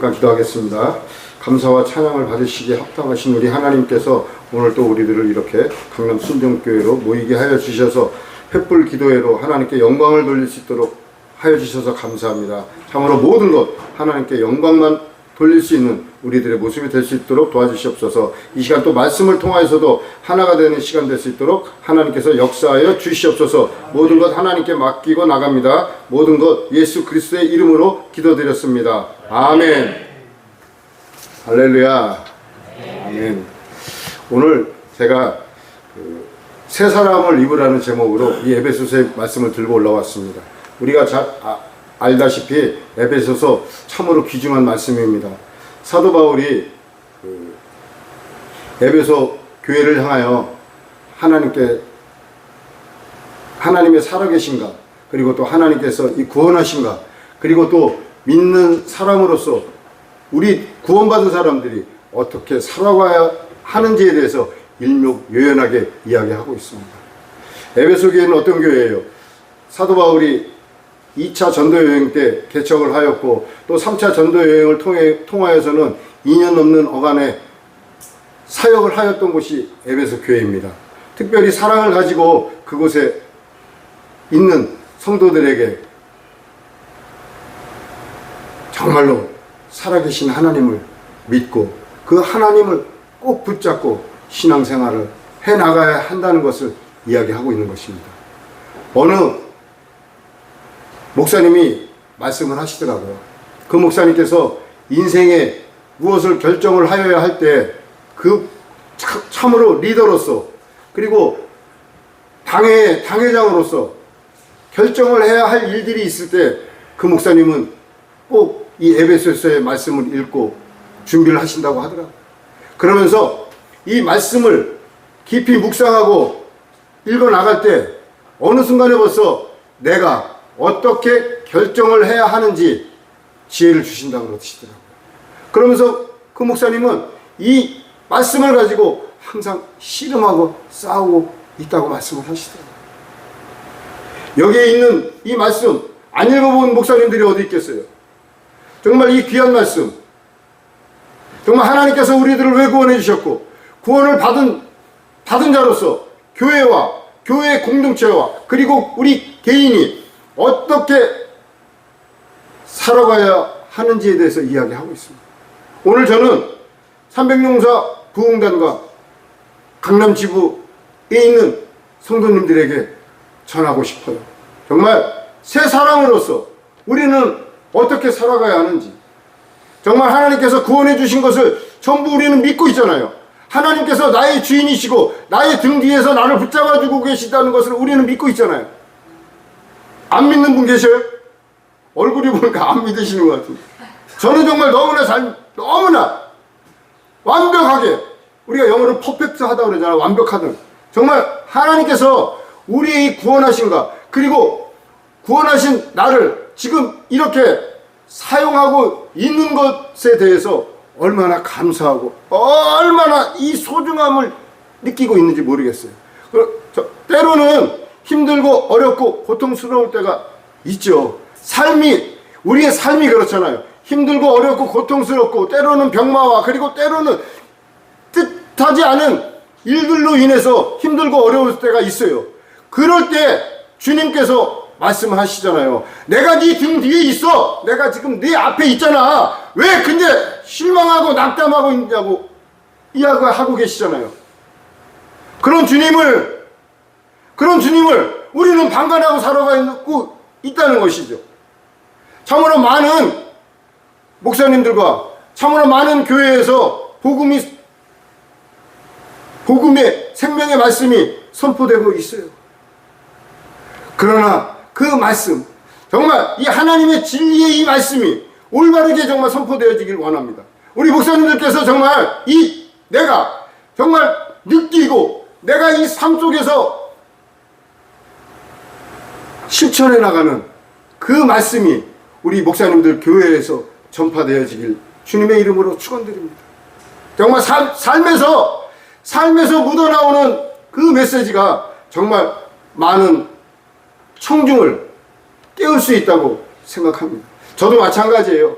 잠깐 기도하겠습니다. 감사와 찬양을 받으시기에 합당하신 우리 하나님께서 오늘 또 우리들을 이렇게 강남 순정교회로 모이게 하여 주셔서 횃불 기도회로 하나님께 영광을 돌릴 수 있도록 하여 주셔서 감사합니다. 참으로 모든 것 하나님께 영광만 돌릴 수 있는 우리들의 모습이 될 수 있도록 도와주시옵소서. 이 시간 또 말씀을 통하여서도 하나가 되는 시간 될 수 있도록 하나님께서 역사하여 주시옵소서. 모든 것 하나님께 맡기고 나갑니다. 모든 것 예수 그리스도의 이름으로 기도드렸습니다. 아멘. 할렐루야. 아멘. 오늘 제가 새 사람을 입으라는 제목으로 이 에베소서의 말씀을 들고 올라왔습니다. 우리가 잘 알다시피 에베소서 참으로 귀중한 말씀입니다. 사도 바울이 에베소 교회를 향하여 하나님의 살아계신가, 그리고 또 하나님께서 이 구원하신가, 그리고 또 믿는 사람으로서 우리 구원받은 사람들이 어떻게 살아가야 하는지에 대해서 일목요연하게 이야기하고 있습니다. 에베소 교회는 어떤 교회예요? 사도 바울이 2차 전도여행 때 개척을 하였고, 또 3차 전도여행을 통하여서는 2년 넘는 어간의 사역을 하였던 곳이 에베소 교회입니다. 특별히 사랑을 가지고 그곳에 있는 성도들에게 정말로 살아계신 하나님을 믿고 그 하나님을 꼭 붙잡고 신앙생활을 해나가야 한다는 것을 이야기하고 있는 것입니다. 어느 목사님이 말씀을 하시더라고요. 그 목사님께서 인생에 무엇을 결정을 하여야 할 때 그 참으로 리더로서, 그리고 당회장으로서 결정을 해야 할 일들이 있을 때 그 목사님은 꼭 이 에베소서의 말씀을 읽고 준비를 하신다고 하더라고요. 그러면서 이 말씀을 깊이 묵상하고 읽어 나갈 때 어느 순간에 벌써 내가 어떻게 결정을 해야 하는지 지혜를 주신다고 그러시더라고요. 그러면서 그 목사님은 이 말씀을 가지고 항상 씨름하고 싸우고 있다고 말씀을 하시더라고요. 여기에 있는 이 말씀 안 읽어본 목사님들이 어디 있겠어요? 정말 이 귀한 말씀, 정말 하나님께서 우리들을 왜 구원해 주셨고, 구원을 받은 자로서 교회와 교회 공동체와 그리고 우리 개인이 어떻게 살아가야 하는지에 대해서 이야기하고 있습니다. 오늘 저는 300용사 부흥단과 강남 지부에 있는 성도님들에게 전하고 싶어요. 정말 새 사람으로서 우리는 어떻게 살아가야 하는지, 정말 하나님께서 구원해 주신 것을 전부 우리는 믿고 있잖아요. 하나님께서 나의 주인이시고 나의 등 뒤에서 나를 붙잡아 주고 계시다는 것을 우리는 믿고 있잖아요. 안 믿는 분 계셔요? 얼굴이 보니까 안 믿으시는 것 같은데, 저는 정말 너무나 완벽하게, 우리가 영어로 퍼펙트 하다고 그러잖아요. 완벽하다. 정말 하나님께서 우리의 구원하신가, 그리고 구원하신 나를 지금 이렇게 사용하고 있는 것에 대해서 얼마나 감사하고 얼마나 이 소중함을 느끼고 있는지 모르겠어요. 때로는 힘들고 어렵고 고통스러울 때가 있죠. 우리의 삶이 그렇잖아요. 힘들고 어렵고 고통스럽고, 때로는 병마와, 그리고 때로는 뜻하지 않은 일들로 인해서 힘들고 어려울 때가 있어요. 그럴 때 주님께서 말씀하시잖아요. 내가 네 등 뒤에 있어. 내가 지금 네 앞에 있잖아. 왜 근데 실망하고 낙담하고 있냐고 이야기하고 계시잖아요. 그런 주님을 우리는 방관하고 살아가고 있다는 것이죠. 참으로 많은 목사님들과 참으로 많은 교회에서 복음의 생명의 말씀이 선포되고 있어요. 그러나 그 말씀, 정말 이 하나님의 진리의 이 말씀이 올바르게 정말 선포되어지길 원합니다. 우리 목사님들께서 정말 내가 정말 느끼고 내가 이 삶 속에서 실천해 나가는 그 말씀이 우리 목사님들 교회에서 전파되어지길 주님의 이름으로 축원드립니다. 정말 삶에서 묻어나오는 그 메시지가 정말 많은 청중을 깨울 수 있다고 생각합니다. 저도 마찬가지예요.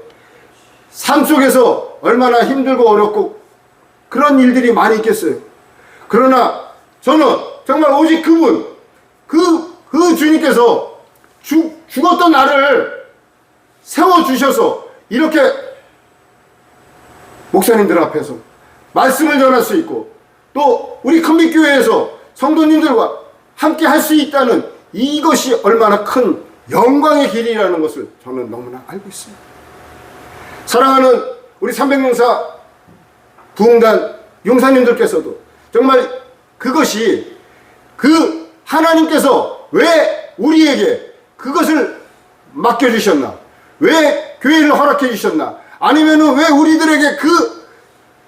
삶 속에서 얼마나 힘들고 어렵고 그런 일들이 많이 있겠어요. 그러나 저는 정말 오직 그분, 그 주님께서 죽었던 나를 세워주셔서 이렇게 목사님들 앞에서 말씀을 전할 수 있고 또 우리 큰빛교회에서 성도님들과 함께 할 수 있다는 이것이 얼마나 큰 영광의 길이라는 것을 저는 너무나 알고 있습니다. 사랑하는 우리 300용사 부흥단 용사님들께서도 정말 그것이 그 하나님께서 왜 우리에게 그것을 맡겨주셨나, 왜 교회를 허락해 주셨나, 아니면은 왜 우리들에게 그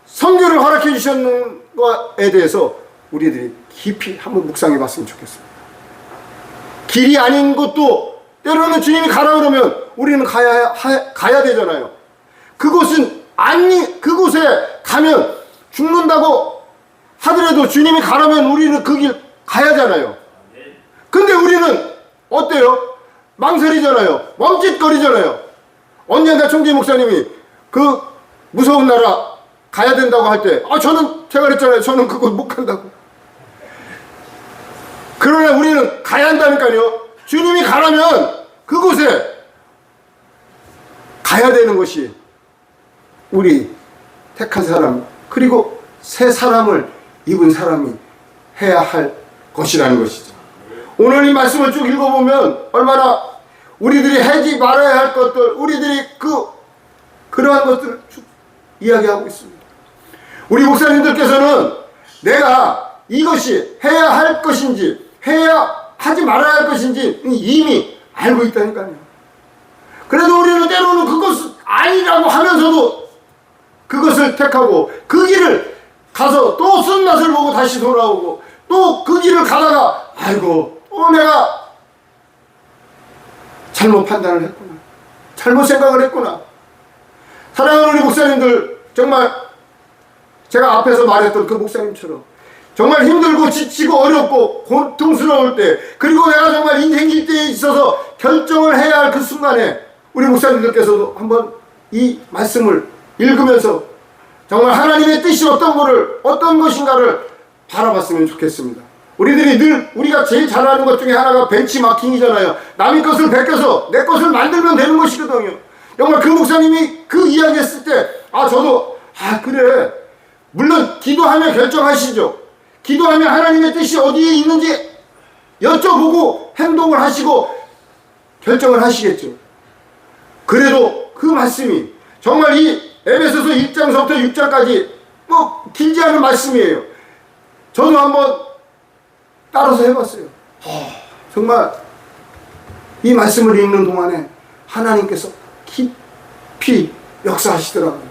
선교를 허락해 주셨는 것에 대해서 우리들이 깊이 한번 묵상해 봤으면 좋겠습니다. 길이 아닌 것도 때로는 주님이 가라 그러면 우리는 가야 되잖아요. 그곳은 그곳에 가면 죽는다고 하더라도 주님이 가라면 우리는 그 길 가야 하잖아요. 근데 우리는 어때요? 망설이잖아요. 멈칫거리잖아요. 언젠가 총재 목사님이 그 무서운 나라 가야 된다고 할 때, 제가 그랬잖아요. 저는 그곳 못 간다고. 그러나 우리는 가야 한다니까요. 주님이 가라면 그곳에 가야 되는 것이 우리 택한 사람, 그리고 새 사람을 입은 사람이 해야 할 것이라는 것이죠. 오늘 이 말씀을 쭉 읽어보면 얼마나 우리들이 하지 말아야 할 것들, 우리들이 그러한 것들을 쭉 이야기하고 있습니다. 우리 목사님들께서는 내가 이것이 해야 할 것인지 하지 말아야 할 것인지 이미 알고 있다니까요. 그래도 우리는 때로는 그것을 아니라고 하면서도 그것을 택하고 그 길을 가서 또 쓴맛을 보고 다시 돌아오고 또 그 길을 가다가 아이고 또 내가 잘못 판단을 했구나, 잘못 생각을 했구나. 사랑하는 우리 목사님들, 정말 제가 앞에서 말했던 그 목사님처럼 정말 힘들고 지치고 어렵고 고통스러울 때, 그리고 내가 정말 인생 길대에 있어서 결정을 해야 할 그 순간에 우리 목사님들께서도 한번 이 말씀을 읽으면서 정말 하나님의 뜻이 어떤 것인가를 바라봤으면 좋겠습니다. 우리들이 늘 우리가 제일 잘하는 것 중에 하나가 벤치마킹이잖아요. 남의 것을 베껴서 내 것을 만들면 되는 것이거든요. 정말 그 목사님이 그 이야기했을 때 저도 그래, 물론 기도하며 결정하시죠. 기도하며 하나님의 뜻이 어디에 있는지 여쭤보고 행동을 하시고 결정을 하시겠죠. 그래도 그 말씀이 정말 이 에베소서 1장서부터 6장까지 길지 않은 말씀이에요. 저도 한번 따라서 해봤어요. 정말 이 말씀을 읽는 동안에 하나님께서 깊이 역사하시더라고요.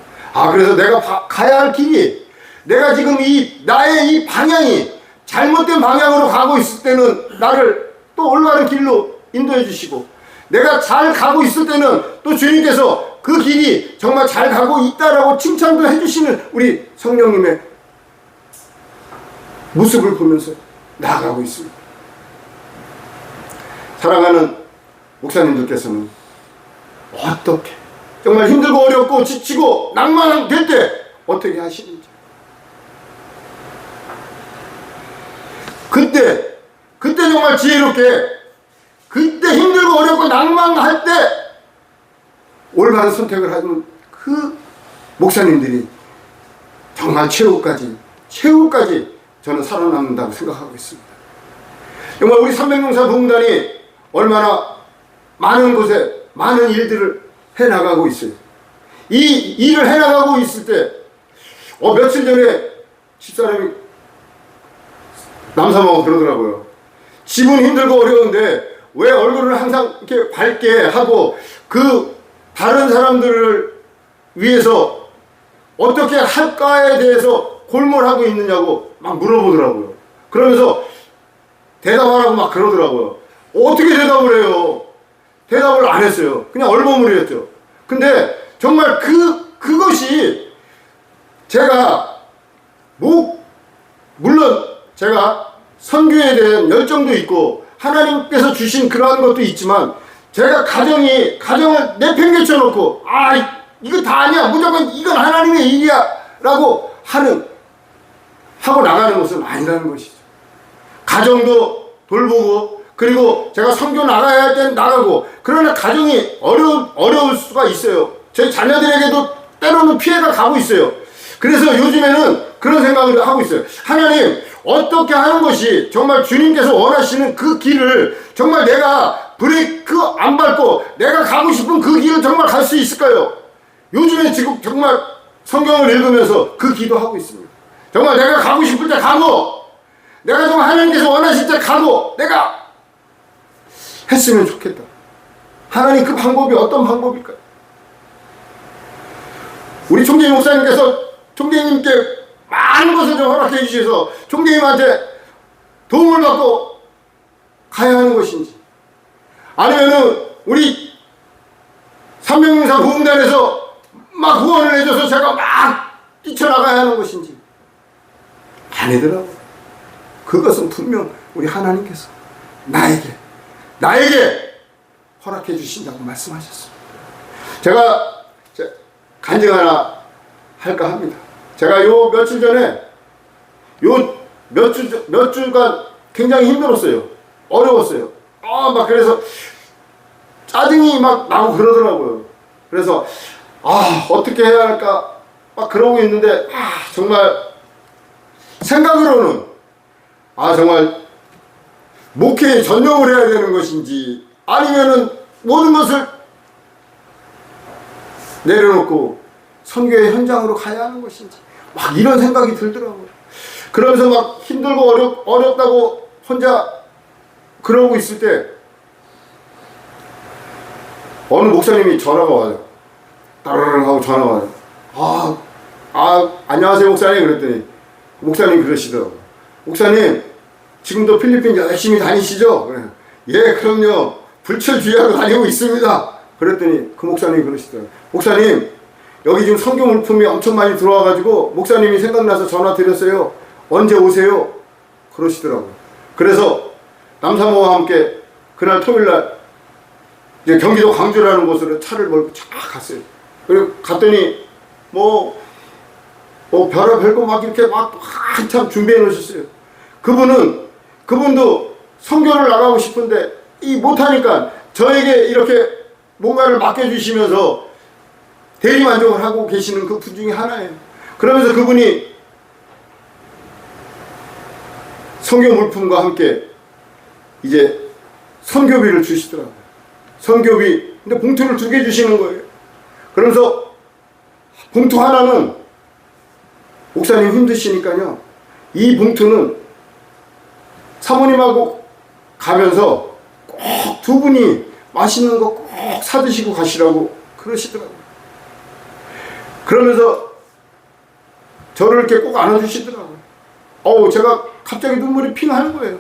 그래서 내가 가야 할 길이, 내가 지금 나의 이 방향이 잘못된 방향으로 가고 있을 때는 나를 또 올바른 길로 인도해 주시고, 내가 잘 가고 있을 때는 또 주님께서 그 길이 정말 잘 가고 있다라고 칭찬도 해주시는 우리 성령님의 모습을 보면서 나아가고 있습니다. 사랑하는 목사님들께서는 어떻게 정말 힘들고 어렵고 지치고 낭만될 때 어떻게 하시는지, 그때 정말 지혜롭게, 그때 힘들고 어렵고 낭만할 때 올바른 선택을 하는 그 목사님들이 정말 최후까지 저는 살아남는다고 생각하고 있습니다. 정말 우리 300용사 부흥단이 얼마나 많은 곳에 많은 일들을 해나가고 있어요. 이 일을 해나가고 있을 때 며칠 전에 집사람이 남사모가 그러더라고요. 집은 힘들고 어려운데 왜 얼굴을 항상 이렇게 밝게 하고 그 다른 사람들을 위해서 어떻게 할까에 대해서 골몰하고 있느냐고 막 물어보더라고요. 그러면서 대답하라고 막 그러더라고요. 어떻게 대답을 해요? 대답을 안 했어요. 그냥 얼버무렸죠. 근데 정말 그것이 제가 물론 제가 선교에 대한 열정도 있고 하나님께서 주신 그러한 것도 있지만, 제가 가정을 내팽개쳐 놓고 이거 다 아니야. 무조건 이건 하나님의 일이야. 라고 하고 나가는 것은 아니라는 것이죠. 가정도 돌보고, 그리고 제가 선교 나가야 할 때는 나가고, 그러나 가정이 어려울 수가 있어요. 저희 자녀들에게도 때로는 피해가 가고 있어요. 그래서 요즘에는 그런 생각을 하고 있어요. 하나님, 어떻게 하는 것이 정말 주님께서 원하시는 그 길을 정말 내가 브레이크 안 밟고 내가 가고 싶은 그 길을 정말 갈 수 있을까요? 요즘에 지금 정말 성경을 읽으면서 그 기도하고 있습니다. 정말 내가 가고 싶을 때 가고, 내가 정말 하나님께서 원하실 때 가고, 내가 했으면 좋겠다. 하나님, 그 방법이 어떤 방법일까요? 우리 총재님 목사님께서 총재님께 많은 것을 좀 허락해 주셔서 총재님한테 도움을 받고 가야 하는 것인지, 아니면은 우리 삼명용사 부흥단에서 막 후원을 해줘서 제가 막 뛰쳐나가야 하는 것인지, 아니더라고요. 그것은 분명 우리 하나님께서 나에게 허락해 주신다고 말씀하셨습니다. 제가 간증 하나 할까 합니다. 제가 요 며칠 전에 몇 주간 굉장히 힘들었어요. 어려웠어요. 막 그래서 짜증이 막 나고 그러더라고요. 그래서 어떻게 해야 할까 막 그러고 있는데, 정말 생각으로는 정말 목회에 전념을 해야 되는 것인지, 아니면은 모든 것을 내려놓고 선교의 현장으로 가야 하는 것인지, 막 이런 생각이 들더라고요. 그러면서 막 힘들고 어렵다고 혼자 그러고 있을 때 어느 목사님이 전화가 와요. 따르르 하고 전화가 와요. 안녕하세요 목사님. 그랬더니 목사님이 그러시더라고요. 목사님, 지금도 필리핀 열심히 다니시죠? 그래. 예, 그럼요. 불철주야로 다니고 있습니다. 그랬더니 그 목사님이 그러시더라고요. 목사님, 여기 지금 선교 물품이 엄청 많이 들어와가지고 목사님이 생각나서 전화 드렸어요. 언제 오세요? 그러시더라고요. 그래서 남사모와 함께 그날 토요일날 이제 경기도 광주라는 곳으로 차를 몰고 쫙 갔어요. 그리고 갔더니 별거 막 이렇게 막 한참 준비해 놓으셨어요. 그분도 선교를 나가고 싶은데 못하니까 저에게 이렇게 뭔가를 맡겨주시면서 대리만족을 하고 계시는 그 분 중에 하나예요. 그러면서 그분이 선교 물품과 함께 이제 선교비를 주시더라고요. 선교비. 근데 봉투를 2개 주시는 거예요. 그러면서 봉투 하나는 목사님 힘드시니까요, 이 봉투는 사모님하고 가면서 꼭 2분이 맛있는 거 꼭 사드시고 가시라고 그러시더라고요. 그러면서 저를 이렇게 꼭 안아주시더라고요. 제가 갑자기 눈물이 핑 하는 거예요.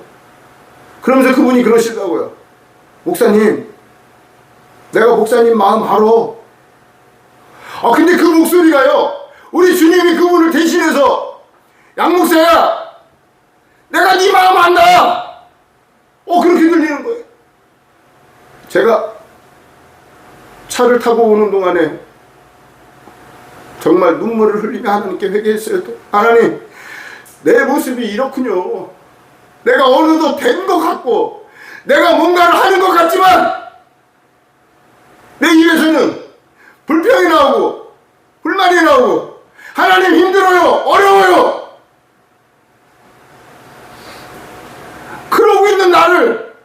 그러면서 그분이 그러시더라고요. 목사님, 내가 목사님 마음 알아. 근데 그 목소리가요, 우리 주님이 그분을 대신해서, 양목사야, 내가 네 마음 안다. 그렇게 들리는 거예요. 제가 차를 타고 오는 동안에 정말 눈물을 흘리며 하나님께 회개했어요. 또 하나님, 내 모습이 이렇군요. 내가 어느덧 된 것 같고 내가 뭔가를 하는 것 같지만 내 입에서는 불평이 나오고 불만이 나오고, 하나님 힘들어요, 어려워요. 그러고 있는 나를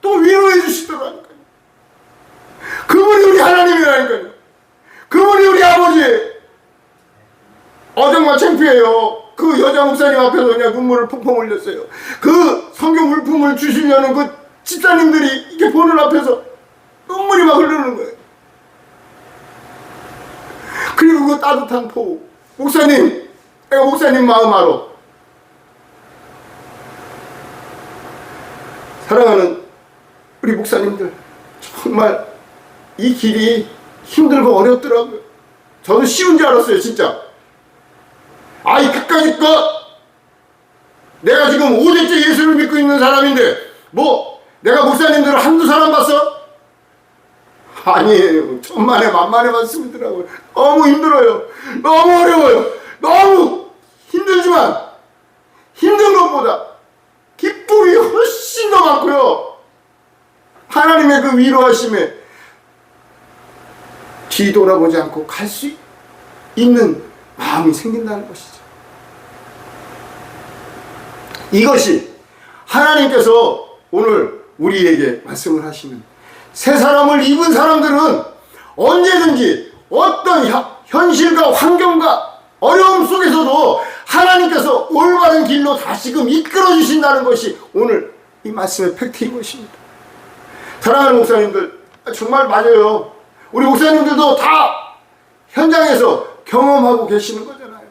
또 위로해 주시더라니까요. 그분이 우리 하나님이라니까요. 그분이 우리 아버지. 정말 창피해요. 그 여자 목사님 앞에서 그냥 눈물을 펑펑 흘렸어요. 그 성경 물품을 주시려는 그 집사님들이 이렇게 보는 앞에서 눈물이 막 흐르는 거예요. 그리고 그 따뜻한 포. 목사님, 내가 목사님 마음 알아. 사랑하는 우리 목사님들, 정말 이 길이 힘들고 어렵더라고요. 저도 쉬운 줄 알았어요, 진짜. 그까짓 내가 지금 5년째 예수를 믿고 있는 사람인데, 내가 목사님들을 한두 사람 봤어? 아니에요. 천만에 만만의 말씀이더라고요. 너무 힘들어요. 너무 어려워요. 너무 힘들지만 힘든 것보다 기쁨이 훨씬 더 많고요. 하나님의 그 위로하심에 뒤돌아보지 않고 갈 수 있는 마음이 생긴다는 것이죠. 이것이 하나님께서 오늘 우리에게 말씀을 하시는, 새 사람을 입은 사람들은 언제든지 어떤 현실과 환경과 어려움 속에서도 하나님께서 올바른 길로 다시금 이끌어 주신다는 것이 오늘 이 말씀의 팩트인 것입니다. 사랑하는 목사님들, 정말 맞아요. 우리 목사님들도 다 현장에서 경험하고 계시는 거잖아요.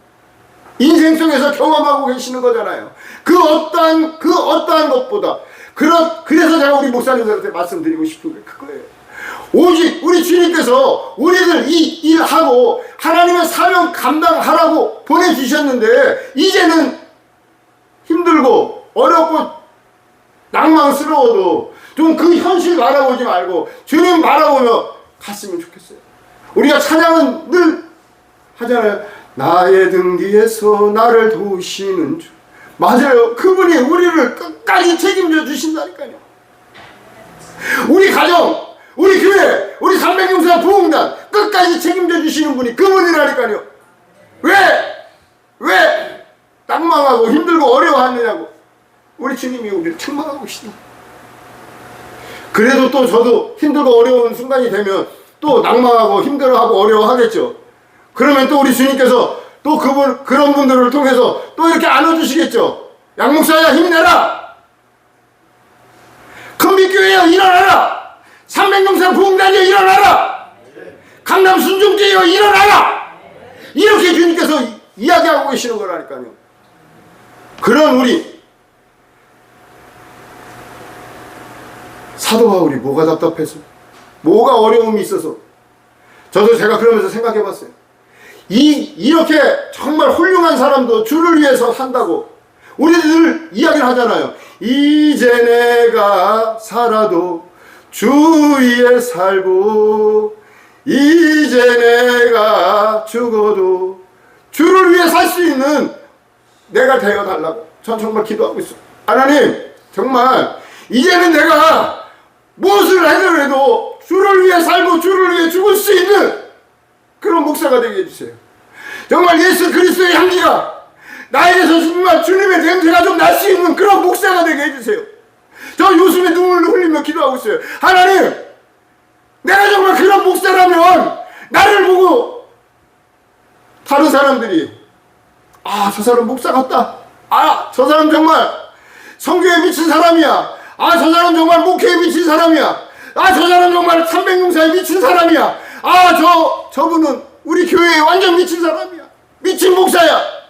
인생 속에서 경험하고 계시는 거잖아요. 그 어떠한 것보다, 그래서 제가 우리 목사님들한테 말씀드리고 싶은 게 그거예요. 오직 우리 주님께서 우리들 이 일하고 하나님의 사명 감당하라고 보내주셨는데, 이제는 힘들고 어렵고 낭망스러워도 좀 그 현실 바라보지 말고 주님 바라보며 갔으면 좋겠어요. 우리가 찬양은 늘 하잖아요. 나의 등 뒤에서 나를 도우시는 주. 맞아요. 그분이 우리를 끝까지 책임져 주신다니까요. 우리 가정, 우리 교회, 우리 300용사 부흥단 끝까지 책임져 주시는 분이 그분이라니까요. 왜 낭망하고 힘들고 어려워하느냐고 우리 주님이 우리를 책망하고 계시다. 그래도 또 저도 힘들고 어려운 순간이 되면 또 낭망하고 힘들어하고 어려워하겠죠. 그러면 또 우리 주님께서 또 그런 분들을 통해서 또 이렇게 안아주시겠죠. 양목사야 힘내라. 큰빛교회여 일어나라. 300용사 부흥단이여 일어나라. 강남 순종교회여 일어나라. 이렇게 주님께서 이야기하고 계시는 거라니까요. 그런 우리 사도 바울이 뭐가 답답해서, 뭐가 어려움이 있어서, 제가 그러면서 생각해 봤어요. 이렇게 정말 훌륭한 사람도 주를 위해서 산다고 우리들 이야기를 하잖아요. 이제 내가 살아도 주 위에 살고, 이제 내가 죽어도 주를 위해 살 수 있는 내가 되어 달라고 전 정말 기도하고 있어요. 하나님, 정말 이제는 내가 무엇을 하더라도 주를 위해 살고 주를 위해 죽을 수 있는 그런 목사가 되게 해주세요. 정말 예수 그리스도의 향기가 나에게서 정말 주님의 냄새가 좀 날 수 있는 그런 목사가 되게 해주세요. 저 요즘에 눈물을 흘리며 기도하고 있어요. 하나님, 내가 정말 그런 목사라면 나를 보고 다른 사람들이 저 사람 목사 같다. 저 사람 정말 성교에 미친 사람이야. 저 사람 정말 목회에 미친 사람이야. 저 사람 정말 300용사에 미친 사람이야. 저분은 우리 교회에 완전 미친 사람이야. 미친 목사야.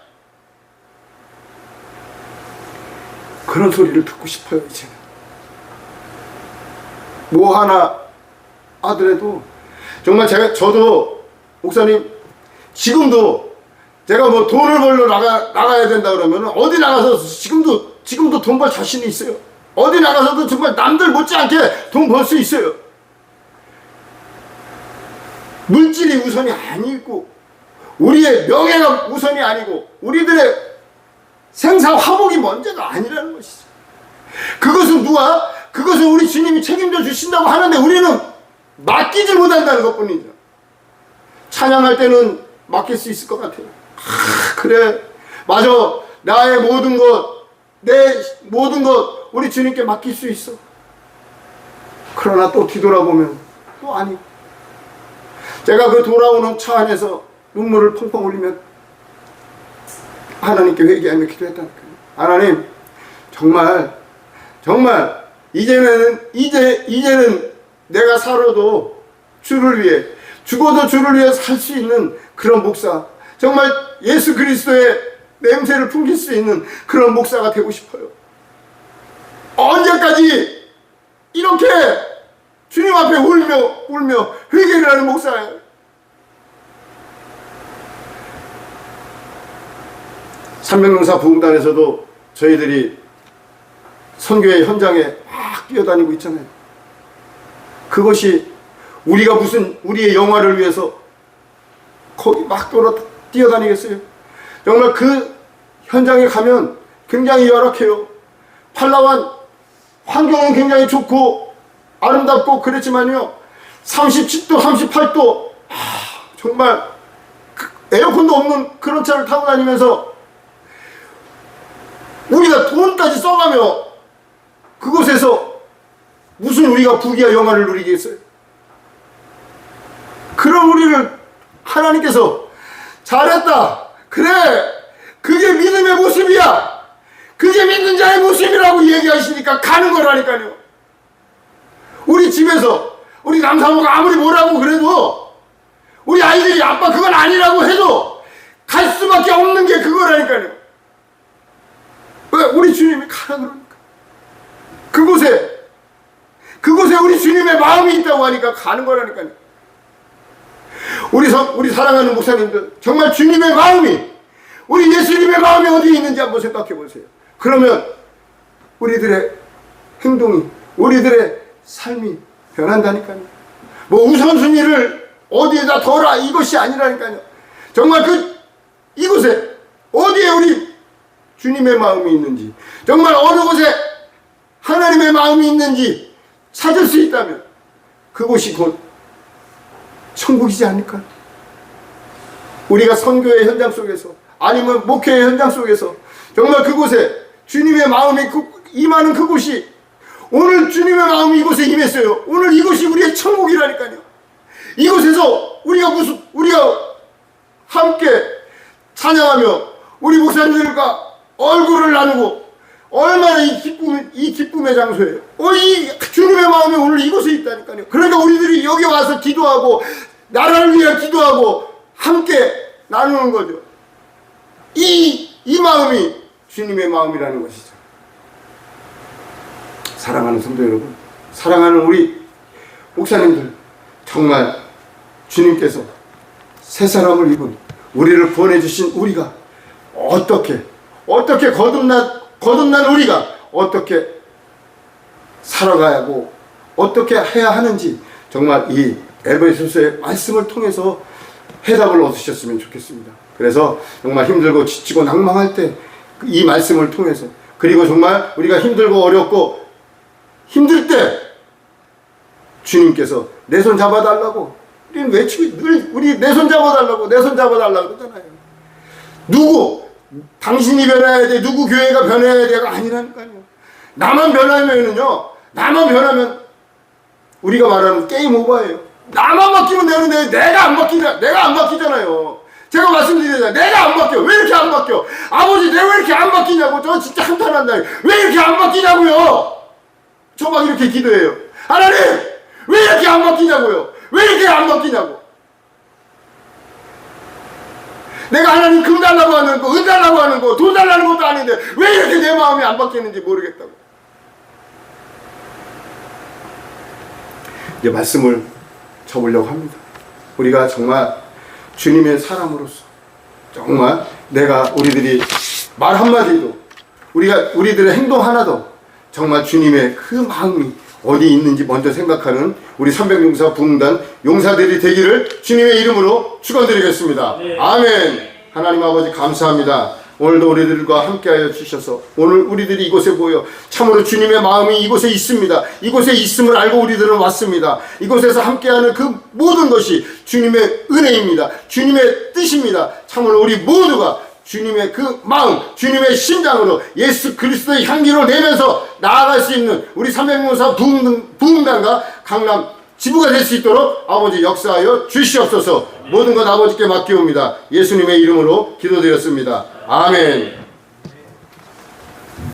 그런 소리를 듣고 싶어요, 이제는. 뭐 하나 하더라도 정말 저도 목사님, 지금도 제가 뭐 돈을 벌러 나가야 된다 그러면 어디 나가서 지금도 돈 벌 자신이 있어요. 어디 나가서도 정말 남들 못지않게 돈 벌 수 있어요. 물질이 우선이 아니고, 우리의 명예가 우선이 아니고, 우리들의 생사 화복이 먼저가 아니라는 것이죠. 그것은 우리 주님이 책임져 주신다고 하는데 우리는 맡기지 못한다는 것 뿐이죠. 찬양할 때는 맡길 수 있을 것 같아요. 그래, 맞아. 나의 모든 것, 내 모든 것 우리 주님께 맡길 수 있어. 그러나 또 뒤돌아보면 또 아니고, 제가 그 돌아오는 차 안에서 눈물을 펑펑 흘리며 하나님께 회개하며 기도했다니까요. 하나님, 정말 이제는 내가 살아도 주를 위해, 죽어도 주를 위해 살 수 있는 그런 목사, 정말 예수 그리스도의 냄새를 풍길 수 있는 그런 목사가 되고 싶어요. 언제까지 이렇게 주님 앞에 울며 회개를 하는 목사예요. 삼백용사 부흥단에서도 저희들이 선교의 현장에 막 뛰어다니고 있잖아요. 그것이 우리가 무슨 우리의 영화를 위해서 거기 막 뛰어다니겠어요? 정말 그 현장에 가면 굉장히 열악해요. 팔라완 환경은 굉장히 좋고 아름답고 그랬지만요, 37도 38도 정말 에어컨도 없는 그런 차를 타고 다니면서 우리가 돈까지 써가며 그곳에서 무슨 우리가 부귀와 영화를 누리겠어요? 그런 우리를 하나님께서 잘했다, 그래, 그게 믿음의 모습이야, 그게 믿는 자의 모습이라고 얘기하시니까 가는 거라니까요. 우리 집에서 우리 남사모가 아무리 뭐라고 그래도 우리 아이들이 아빠 그건 아니라고 해도 갈 수밖에 없는 게 그거라니까요. 왜? 우리 주님이 가라 그러니까. 그곳에 우리 주님의 마음이 있다고 하니까 가는 거라니까요. 우리 사랑하는 목사님들, 정말 주님의 마음이, 우리 예수님의 마음이 어디에 있는지 한번 생각해 보세요. 그러면 우리들의 행동이, 우리들의 삶이 변한다니까요. 뭐 우선순위를 어디에다 둬라 이것이 아니라니까요. 정말 이곳에 어디에 우리 주님의 마음이 있는지, 정말 어느 곳에 하나님의 마음이 있는지 찾을 수 있다면 그곳이 곧 천국이지 않을까? 우리가 선교의 현장 속에서, 아니면 목회의 현장 속에서 정말 그곳에 주님의 마음이 임하는 그곳이, 오늘 주님의 마음이 이곳에 임했어요. 오늘 이곳이 우리의 천국이라니까요. 이곳에서 우리가 함께 찬양하며 우리 목사님들과 얼굴을 나누고, 얼마나 이 기쁨의 장소예요. 이 주님의 마음이 오늘 이곳에 있다니까요. 그러니까 우리들이 여기 와서 기도하고 나라를 위해 기도하고 함께 나누는 거죠. 이 마음이 주님의 마음이라는 것이죠. 사랑하는 성도 여러분, 사랑하는 우리 목사님들, 정말 주님께서 새 사람을 입은 우리를 구원해 주신 우리가 어떻게 거듭난 우리가 어떻게 살아가야 하고 어떻게 해야 하는지, 정말 이 에베소서의 말씀을 통해서 해답을 얻으셨으면 좋겠습니다. 그래서 정말 힘들고 지치고 낭망할 때 이 말씀을 통해서, 그리고 정말 우리가 힘들고 어렵고 힘들 때 주님께서 내 손 잡아달라고, 우리는 외치고 늘 우리 내 손 잡아달라고 그러잖아요. 누구 당신이 변해야 돼, 누구 교회가 변해야 돼가 아니라니까요. 나만 변하면 우리가 말하는 게임 오버예요. 나만 바뀌면 되는데 내가 안 바뀌잖아요. 제가 말씀드리잖아요. 내가 안 바뀌어. 왜 이렇게 안 바뀌어? 아버지, 내가 왜 이렇게 안 바뀌냐고. 저 진짜 한탄한다. 왜 이렇게 안 바뀌냐고요? 저 막 이렇게 기도해요. 하나님, 왜 이렇게 안 바뀌냐고요? 왜 이렇게 안 바뀌냐고. 내가 하나님 금 달라고 하는 거, 은 달라고 하는 거, 돈 달라는 것도 아닌데 왜 이렇게 내 마음이 안 바뀌는지 모르겠다고. 이제 말씀을 접으려고 합니다. 우리가 정말 주님의 사람으로서, 정말 우리들이 말 한마디도, 우리들의 행동 하나도 정말 주님의 그 마음이 어디 있는지 먼저 생각하는 우리 300용사 부흥단 용사들이 되기를 주님의 이름으로 축원드리겠습니다. 네. 아멘. 하나님 아버지 감사합니다. 오늘도 우리들과 함께하여 주셔서 오늘 우리들이 이곳에 모여 참으로 주님의 마음이 이곳에 있습니다. 이곳에 있음을 알고 우리들은 왔습니다. 이곳에서 함께하는 그 모든 것이 주님의 은혜입니다. 주님의 뜻입니다. 참으로 우리 모두가 주님의 그 마음, 주님의 심장으로 예수 그리스도의 향기를 내면서 나아갈 수 있는 우리 300용사 부흥단과 강남 지부가 될 수 있도록 아버지 역사하여 주시옵소서. 모든 것 아버지께 맡기옵니다. 예수님의 이름으로 기도드렸습니다. 아멘.